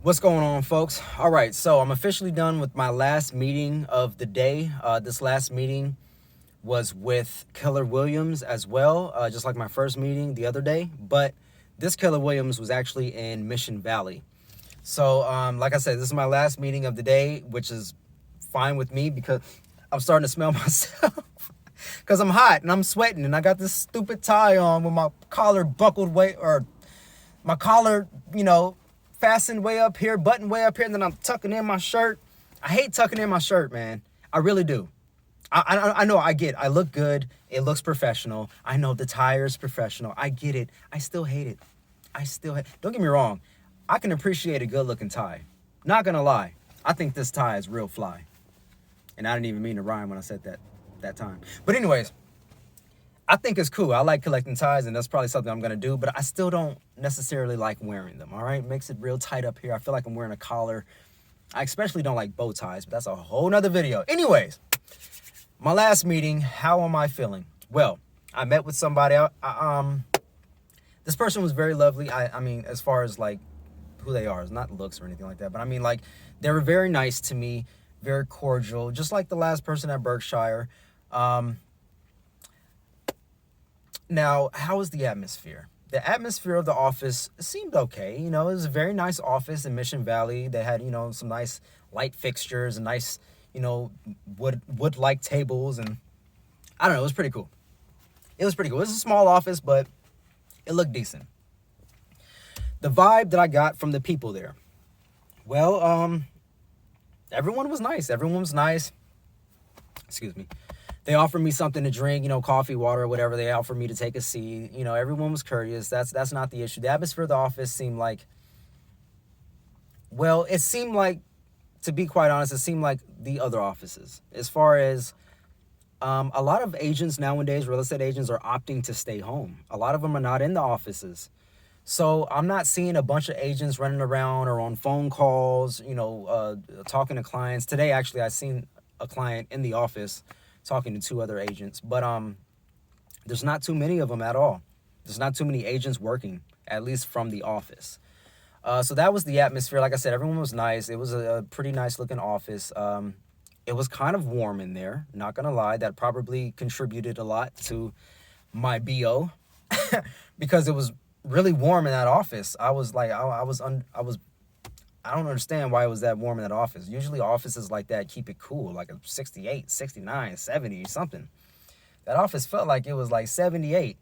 What's going on, folks? All right, so I'm officially done with my last meeting of the day. This last meeting was with Keller Williams as well, just like my first meeting the other day. But this Keller Williams was actually in Mission Valley. So, like I said, this is my last meeting of the day, which is fine with me because I'm starting to smell myself because I'm hot and I'm sweating and I got this stupid tie on with my collar buckled way, or my collar, fastened way up here, buttoned way up here, and then I'm tucking in my shirt. I hate tucking in my shirt, man. I really do. I know, I look good. It looks professional. I know the tire is professional. I get it. I still hate it. Don't get me wrong. I can appreciate a good looking tie. Not gonna lie. I think this tie is real fly. And I didn't even mean to rhyme when I said that time. But anyways, I think it's cool. I like collecting ties, and that's probably something I'm gonna do, but I still don't necessarily like wearing them, all right? Makes it real tight up here. I feel like I'm wearing a collar. I especially don't like bow ties, but that's a whole nother video. Anyways, my last meeting, how am I feeling? Well, I met with somebody. This person was very lovely. I mean, as far as like who they are, it's not looks or anything like that, but I mean, like, they were very nice to me, very cordial, just like the last person at Berkshire. Now, how was the atmosphere? The atmosphere of the office seemed okay. It was a very nice office in Mission Valley. They had, some nice light fixtures and nice, wood-like tables. And I don't know, it was pretty cool. It was a small office, but it looked decent. The vibe that I got from the people there, well, everyone was nice. Excuse me. They offered me something to drink, coffee, water, whatever. They offered me to take a seat. Everyone was courteous. That's not the issue. The atmosphere of the office seemed like, to be quite honest, it seemed like the other offices. As far as a lot of agents nowadays, real estate agents, are opting to stay home. A lot of them are not in the offices. So I'm not seeing a bunch of agents running around or on phone calls, talking to clients. Today, actually, I seen a client in the office talking to two other agents, but there's not too many of them at all. There's not too many agents working, at least from the office. So that was the atmosphere. Like I said, everyone was nice. It was a pretty nice looking office. It was kind of warm in there, not gonna lie. That probably contributed a lot to my BO because it was really warm in that office. I was like, I don't understand why it was that warm in that office. Usually offices like that keep it cool, like a 68, 69, 70, something. That office felt like it was like 78.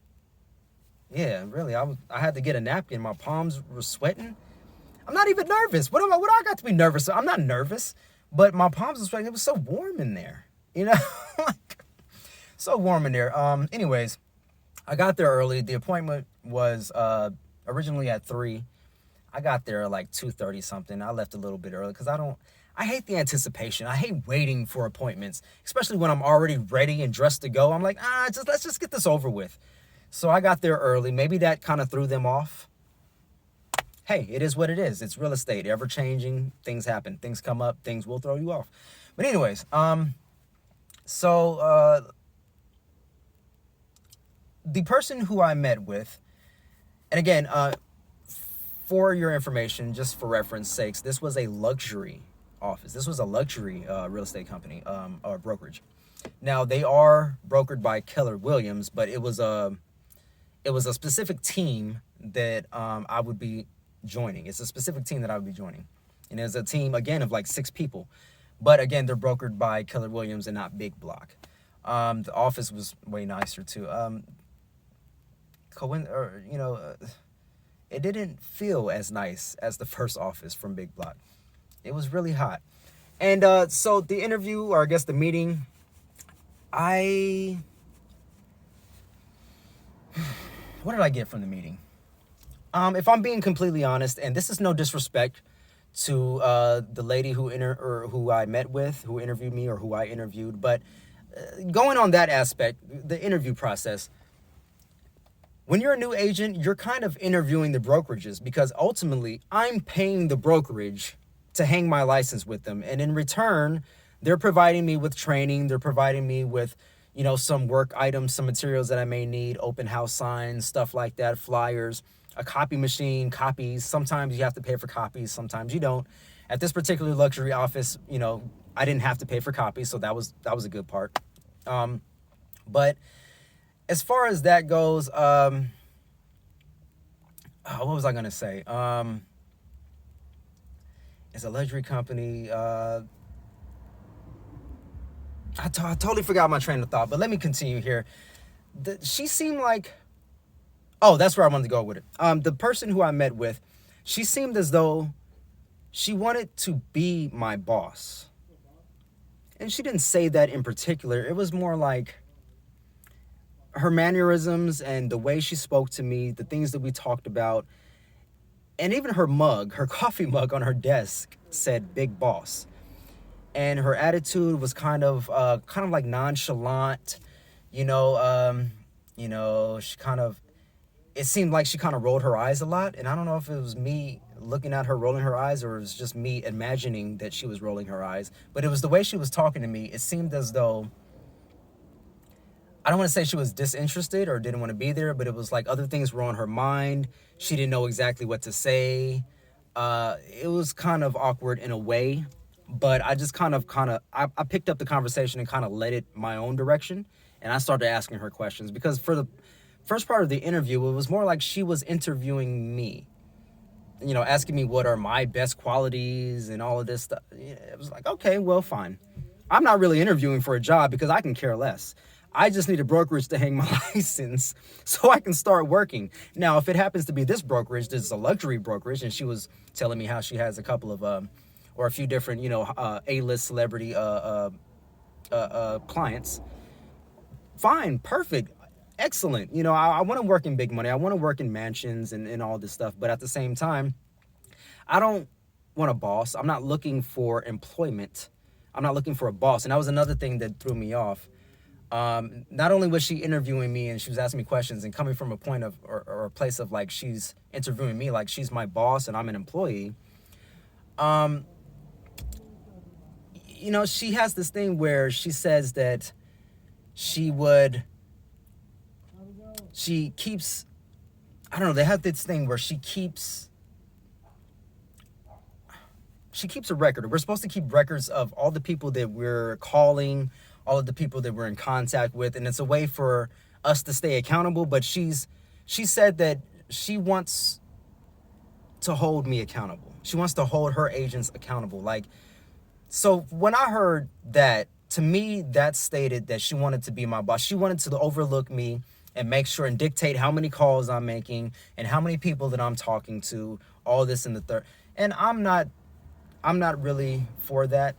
Yeah, really, I had to get a napkin. My palms were sweating. I'm not even nervous. What do I got to be nervous? I'm not nervous, but my palms were sweating. It was so warm in there, like, so warm in there. Anyways, I got there early. The appointment was originally at 3. I got there at like 2:30 something. I left a little bit early because I hate the anticipation. I hate waiting for appointments, especially when I'm already ready and dressed to go. I'm like, let's just get this over with. So I got there early. Maybe that kind of threw them off. Hey, it is what it is. It's real estate, ever changing. Things happen. Things come up. Things will throw you off. But anyways, the person who I met with, and again, for your information, just for reference sakes, this was a luxury office. This was a luxury real estate company or brokerage. Now, they are brokered by Keller Williams, but it was a specific team that I would be joining. It's a specific team that I would be joining. And it's a team, again, of like 6 people. But again, they're brokered by Keller Williams and not Big Block. The office was way nicer too. It didn't feel as nice as the first office from Big Block. It was really hot. And so the interview, or I guess the meeting, what did I get from the meeting? If I'm being completely honest, and this is no disrespect to the lady who I met with, who interviewed me, or who I interviewed, but going on that aspect, the interview process, when you're a new agent, you're kind of interviewing the brokerages because ultimately I'm paying the brokerage to hang my license with them. And in return, they're providing me with training. They're providing me with, some work items, some materials that I may need, open house signs, stuff like that, flyers, a copy machine, copies. Sometimes you have to pay for copies, sometimes you don't. At this particular luxury office, I didn't have to pay for copies, so that was a good part. But as far as that goes, what was I gonna say? It's a luxury company. I totally forgot my train of thought, but let me continue here. She seemed like, oh, that's where I wanted to go with it. The person who I met with, she seemed as though she wanted to be my boss. And she didn't say that in particular. It was more like her mannerisms and the way she spoke to me, the things that we talked about, and even her mug, her coffee mug on her desk said "Big Boss." And her attitude was kind of like nonchalant, she it seemed like she kind of rolled her eyes a lot. And I don't know if it was me looking at her rolling her eyes or it was just me imagining that she was rolling her eyes. But it was the way she was talking to me. It seemed as though, I don't want to say she was disinterested or didn't want to be there, but it was like other things were on her mind. She didn't know exactly what to say. It was kind of awkward in a way. But I just I picked up the conversation and kind of led it my own direction. And I started asking her questions because for the first part of the interview, it was more like she was interviewing me, asking me what are my best qualities and all of this stuff. It was like, okay, well, fine. I'm not really interviewing for a job because I can care less. I just need a brokerage to hang my license so I can start working. Now, if it happens to be this brokerage, this is a luxury brokerage, and she was telling me how she has a couple of or a few different, A-list celebrity clients. Fine, perfect, excellent. I want to work in big money. I want to work in mansions and all this stuff. But at the same time, I don't want a boss. I'm not looking for employment. I'm not looking for a boss. And that was another thing that threw me off. Not only was she interviewing me and she was asking me questions and coming from a point of or a place of like she's interviewing me like she's my boss and I'm an employee. She has this thing where she says that she keeps, I don't know, they have this thing where she keeps a record. We're supposed to keep records of all the people that we're calling, all of the people that we're in contact with, and it's a way for us to stay accountable. But she said that she wants to hold me accountable. She wants to hold her agents accountable. So when I heard that, to me, that stated that she wanted to be my boss. She wanted to overlook me and make sure and dictate how many calls I'm making and how many people that I'm talking to, all this and the third. And I'm not really for that.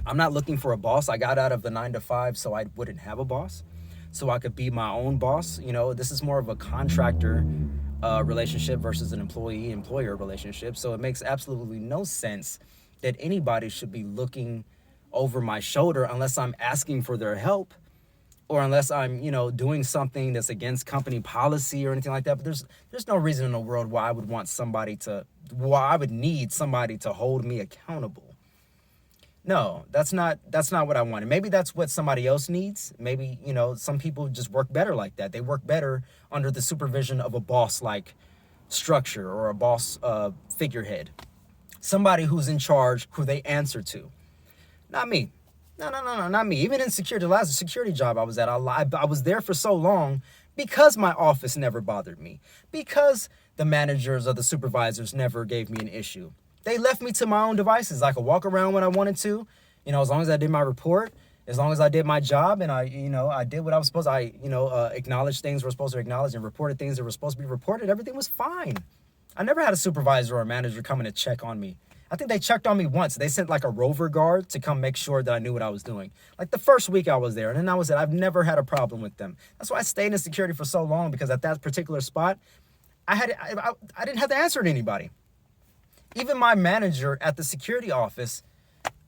I'm not looking for a boss. I got out of the 9-to-5 so I wouldn't have a boss, so I could be my own boss. This is more of a contractor relationship versus an employee-employer relationship. So it makes absolutely no sense that anybody should be looking over my shoulder unless I'm asking for their help or unless I'm, doing something that's against company policy or anything like that. But there's no reason in the world why I would need somebody to hold me accountable. No, that's not what I wanted. Maybe that's what somebody else needs. Maybe, some people just work better like that. They work better under the supervision of a boss-like structure or a boss figurehead. Somebody who's in charge, who they answer to. Not me. No, not me. Even in security, the last security job I was at, I was there for so long because my office never bothered me. Because the managers or the supervisors never gave me an issue. They left me to my own devices. I could walk around when I wanted to, as long as I did my report, as long as I did my job and I did what I was supposed to. I acknowledged things were supposed to acknowledge and reported things that were supposed to be reported. Everything was fine. I never had a supervisor or a manager coming to check on me. I think they checked on me once. They sent like a rover guard to come make sure that I knew what I was doing. Like the first week I was there, and then that was it. I've never had a problem with them. That's why I stayed in security for so long, because at that particular spot, I didn't have to answer to anybody. Even my manager at the security office,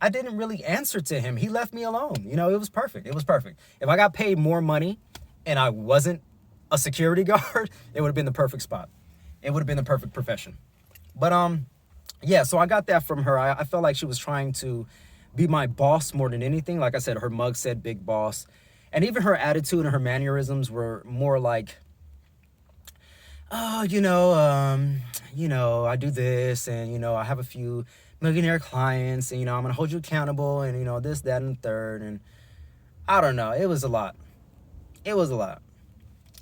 I didn't really answer to him. He left me alone. It was perfect. It was perfect. If I got paid more money and I wasn't a security guard, it would have been the perfect spot. It would have been the perfect profession. But yeah, so I got that from her. I felt like she was trying to be my boss more than anything. Like I said, her mug said "Big Boss." And even her attitude and her mannerisms were more like, oh, I do this, and I have a few millionaire clients, and I'm gonna hold you accountable, and this, that, and the third, and I don't know. It was a lot. It was a lot.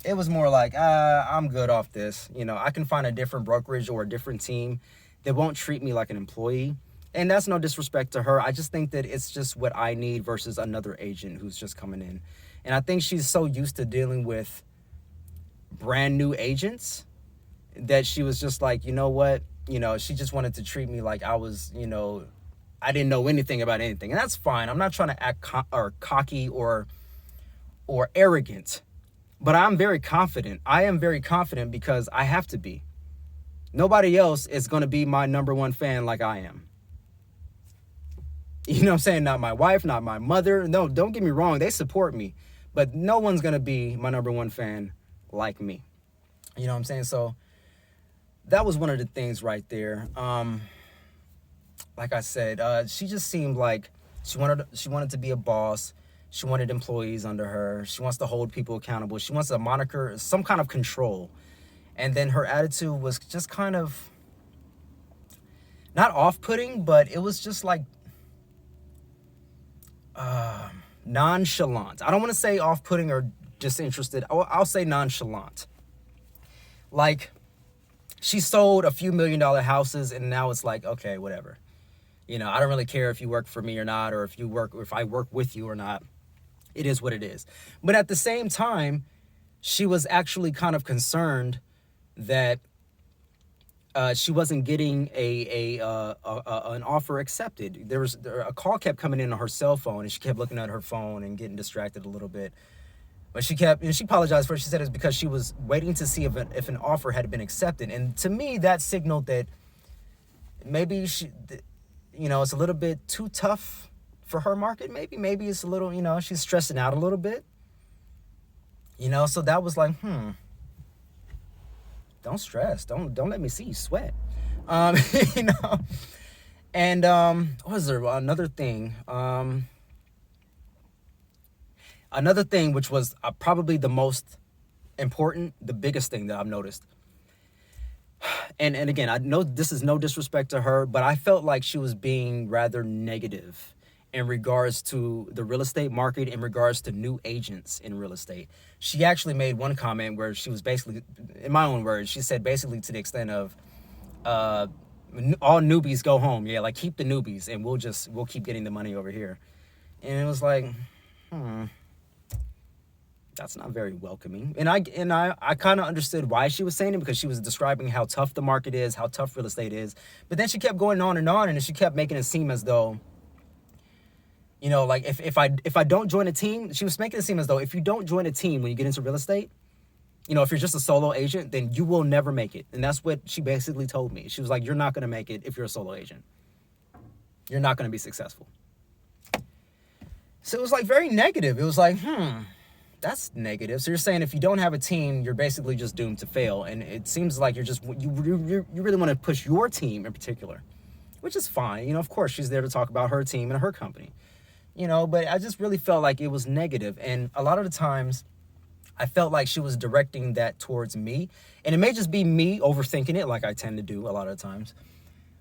It was more like, I'm good off this. I can find a different brokerage or a different team that won't treat me like an employee. And that's no disrespect to her. I just think that it's just what I need versus another agent who's just coming in. And I think she's so used to dealing with brand new agents that she was just like, you know what? She just wanted to treat me like I was, I didn't know anything about anything. And that's fine. I'm not trying to act cocky or arrogant. But I'm very confident. I am very confident because I have to be. Nobody else is going to be my number one fan like I am. You know what I'm saying? Not my wife, not my mother. No, don't get me wrong. They support me. But no one's going to be my number one fan like me. You know what I'm saying? So that was one of the things right there. Like I said, she just seemed like she wanted to be a boss. She wanted employees under her. She wants to hold people accountable. She wants a moniker, some kind of control. And then her attitude was just kind of not off-putting, but it was just like nonchalant. I don't want to say off-putting or disinterested. I'll say nonchalant. Like, she sold a few $1 million houses, and now it's like, okay, whatever. I don't really care if you work for me or not, or if I work with you or not. It is what it is. But at the same time, she was actually kind of concerned that she wasn't getting an offer accepted. A call kept coming in on her cell phone, and she kept looking at her phone and getting distracted a little bit. But she apologized for it. She said it's because she was waiting to see if an offer had been accepted. And to me, that signaled that maybe it's a little bit too tough for her market. Maybe it's a little, she's stressing out a little bit. So that was like, don't stress. Don't let me see you sweat. And what was there? Another thing. Another thing which was probably the most important, the biggest thing that I've noticed. And again, I know this is no disrespect to her, but I felt like she was being rather negative in regards to the real estate market, in regards to new agents in real estate. She actually made one comment where she was basically, in my own words, she said basically to the extent of, all newbies go home. Yeah, like keep the newbies and we'll keep getting the money over here. And it was like, that's not very welcoming. And I kind of understood why she was saying it, because she was describing how tough the market is, how tough real estate is. But then she kept going on, and she kept making it seem as though, like if I don't join a team, she was making it seem as though if you don't join a team when you get into real estate, if you're just a solo agent, then you will never make it. And that's what she basically told me. She was like, you're not going to make it if you're a solo agent. You're not going to be successful. So it was like very negative. It was like, that's negative. So you're saying if you don't have a team, you're basically just doomed to fail. And it seems like you really want to push your team in particular, which is fine. Of course, she's there to talk about her team and her company. But I just really felt like it was negative. And a lot of the times I felt like she was directing that towards me. And it may just be me overthinking it, like I tend to do a lot of the times.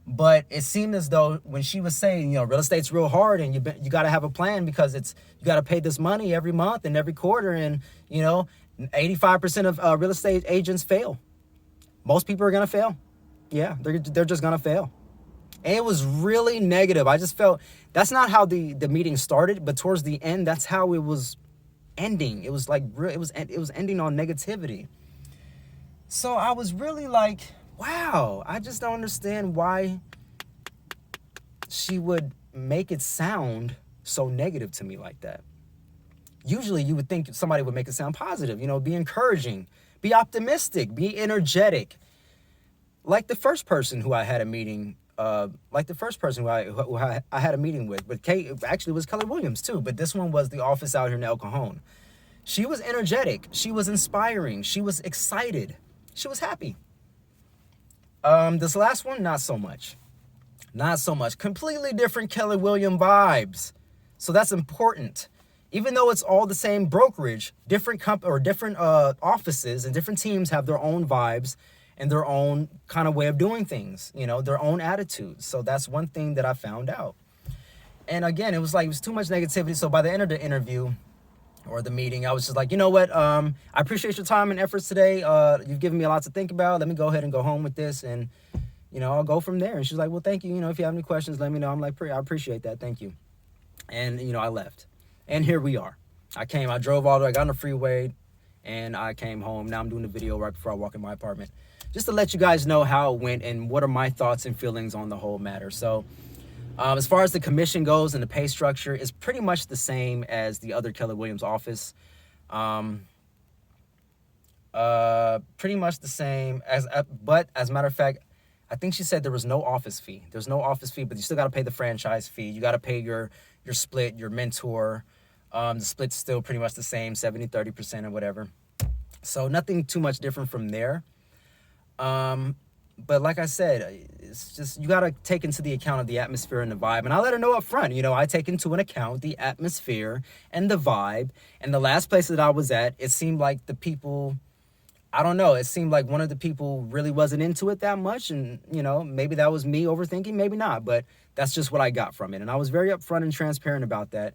But it seemed as though when she was saying, real estate's real hard, and you got to have a plan because you got to pay this money every month and every quarter. And, 85% of real estate agents fail. Most people are going to fail. Yeah, they're just going to fail. And it was really negative. I just felt that's not how the meeting started, but towards the end, that's how it was ending. It was like it was ending on negativity. So I was really like, wow, I just don't understand why she would make it sound so negative to me like that. Usually you would think somebody would make it sound positive, be encouraging, be optimistic, be energetic. Like the first person who I had a meeting who I had a meeting with, but Kate actually was Keller Williams too, but this one was the office out here in El Cajon. She was energetic. She was inspiring. She was excited. She was happy. This last one, not so much. Not so much. Completely different Keller Williams vibes. So that's important. Even though it's all the same brokerage, different different offices and different teams have their own vibes and their own kind of way of doing things, you know, their own attitudes. So that's one thing that I found out. And again, it was too much negativity. So by the end of the interview or the meeting, I was just like, you know what? I appreciate your time and efforts today. You've given me a lot to think about. Let me go ahead and go home with this, and, you know, I'll go from there. And she's like, well, thank you. You know, if you have any questions, let me know. I'm like, I appreciate that. Thank you. And, you know, I left. And here we are. I drove all the way, I got on the freeway, and I came home. Now I'm doing the video right before I walk in my apartment, just to let you guys know how it went and what are my thoughts and feelings on the whole matter. So as far as the commission goes and the pay structure, is pretty much the same as the other Keller Williams office. Pretty much the same but as a matter of fact, I think she said there was no office fee. There's no office fee, but you still got to pay the franchise fee. You got to pay your split, your mentor. The split's still pretty much the same, 70-30% or whatever. So nothing too much different from there. But like I said, it's just, you got to take into the account of the atmosphere and the vibe. And I let her know up front, you know, I take into an account the atmosphere and the vibe. And the last place that I was at, it seemed like the people, I don't know, it seemed like one of the people really wasn't into it that much. And, you know, maybe that was me overthinking, maybe not. But that's just what I got from it. And I was very upfront and transparent about that.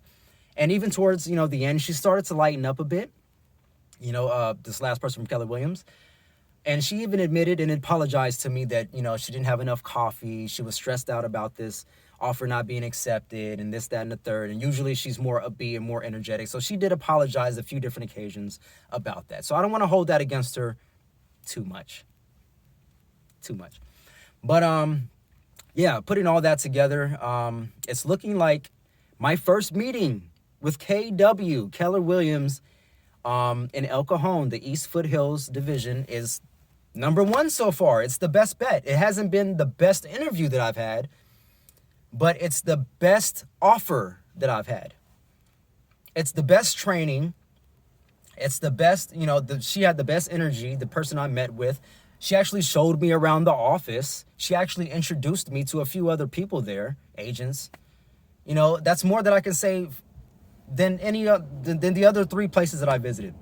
And even towards, you know, the end, she started to lighten up a bit. You know, this last person from Keller Williams. And she even admitted and apologized to me that, you know, she didn't have enough coffee. She was stressed out about this offer not being accepted and this, that, and the third. And usually she's more upbeat and more energetic. So she did apologize a few different occasions about that. So I don't want to hold that against her too much. But, yeah, putting all that together, it's looking like my first meeting with KW, Keller Williams, in El Cajon, the East Foothills division, is number one so far. It's the best bet. It hasn't been the best interview that I've had, but it's the best offer that I've had. It's the best training. It's the best, you know, she had the best energy, the person I met with. She actually showed me around the office. She actually introduced me to a few other people there, agents. You know, that's more that I can say than than the other three places that I visited.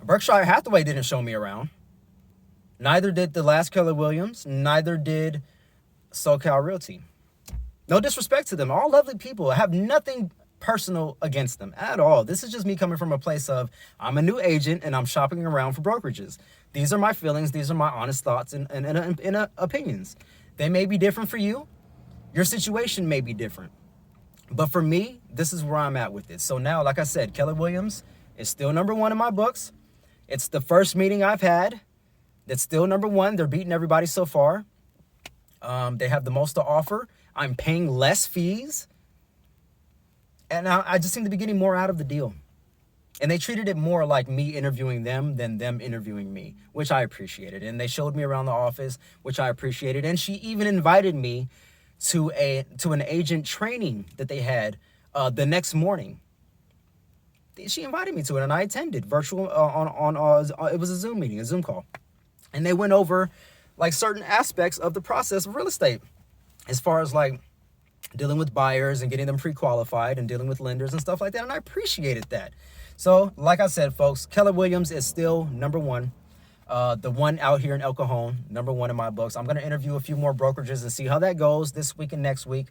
Berkshire Hathaway didn't show me around. Neither did the last Keller Williams. Neither did SoCal Realty. No disrespect to them. All lovely people. I have nothing personal against them at all. This is just me coming from a place of, I'm a new agent and I'm shopping around for brokerages. These are my feelings. These are my honest thoughts and opinions. They may be different for you. Your situation may be different. But for me, this is where I'm at with it. So now, like I said, Keller Williams is still number one in my books. It's the first meeting I've had that's still number one. They're beating everybody so far. They have the most to offer. I'm paying less fees. And I just seem to be getting more out of the deal. And they treated it more like me interviewing them than them interviewing me, which I appreciated. And they showed me around the office, which I appreciated. And she even invited me to an agent training that they had the next morning. She invited me to it, and I attended virtual it was a Zoom meeting, a Zoom call. And they went over like certain aspects of the process of real estate, as far as like dealing with buyers and getting them pre-qualified and dealing with lenders and stuff like that. And I appreciated that. So like I said, folks, Keller Williams is still number one. The one out here in El Cajon, number one in my books. I'm going to interview a few more brokerages and see how that goes this week and next week.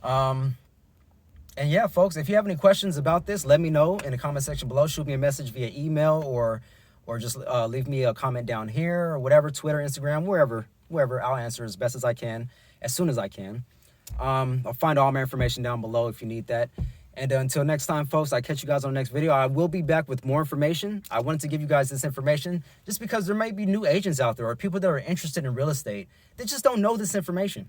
And yeah, folks, if you have any questions about this, let me know in the comment section below. Shoot me a message via email or just leave me a comment down here or whatever, Twitter, Instagram, wherever. I'll answer as best as I can, as soon as I can. I'll find all my information down below if you need that. And until next time, folks, I'll catch you guys on the next video. I will be back with more information. I wanted to give you guys this information just because there might be new agents out there or people that are interested in real estate that just don't know this information.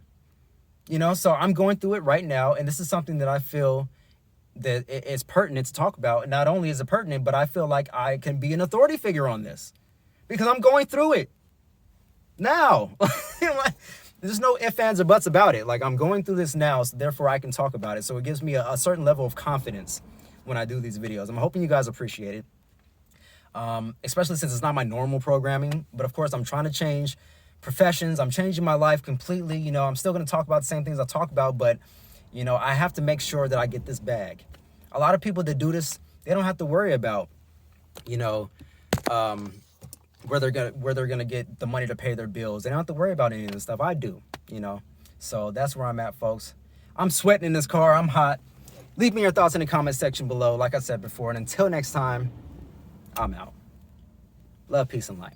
You know, so I'm going through it right now, and this is something that I feel that it's pertinent to talk about. And not only is it pertinent, but I feel like I can be an authority figure on this because I'm going through it now. There's no ifs, ands, or buts about it. Like, I'm going through this now, so therefore I can talk about it. So it gives me a certain level of confidence when I do these videos. I'm hoping you guys appreciate it, especially since it's not my normal programming. But of course, I'm trying to change professions. I'm changing my life completely. You know, I'm still going to talk about the same things I talk about, but You know, I have to make sure that I get this bag. A lot of people that do this, they don't have to worry about, you know, where they're gonna get the money to pay their bills. They don't have to worry about any of this stuff. I do, you know. So that's where I'm at, folks. I'm sweating in this car. I'm hot. Leave me your thoughts in the comment section below, like I said before. And until next time, I'm out. Love, peace, and light.